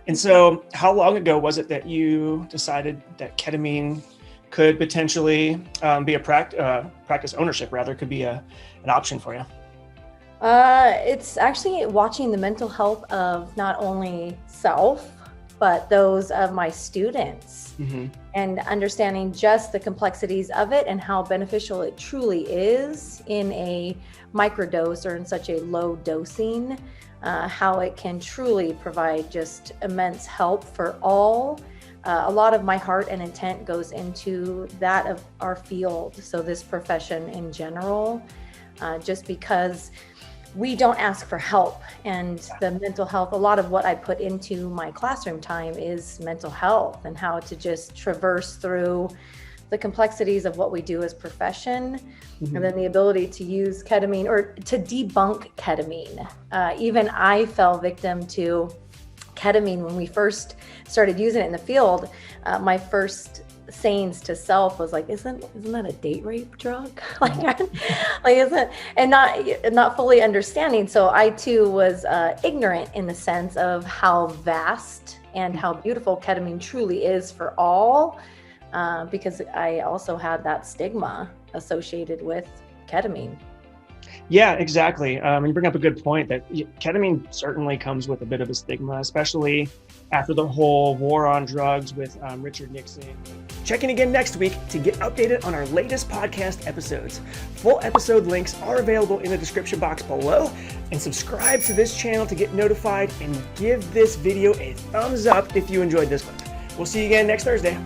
And so how long ago was it that you decided that ketamine could potentially be a practice ownership, rather, could be an option for you? It's actually watching the mental health of not only self, but those of my students, and understanding just the complexities of it and how beneficial it truly is in a microdose or in such a low dosing, how it can truly provide just immense help for all. A lot of my heart and intent goes into that of our field, so this profession in general, just because we don't ask for help. And the mental health, a lot of what I put into my classroom time is mental health and how to just traverse through the complexities of what we do as profession, and then the ability to use ketamine or to debunk ketamine. Even I fell victim to ketamine when we first started using it in the field. My first sayings to self was like, isn't that a date rape drug? like isn't, and not fully understanding. So I too was ignorant in the sense of how vast and how beautiful ketamine truly is for all, because I also had that stigma associated with ketamine. Yeah, exactly. You bring up a good point that ketamine certainly comes with a bit of a stigma, especially after the whole war on drugs with Richard Nixon. Check in again next week to get updated on our latest podcast episodes. Full episode links are available in the description box below, and subscribe to this channel to get notified, and give this video a thumbs up if you enjoyed this one. We'll see you again next Thursday.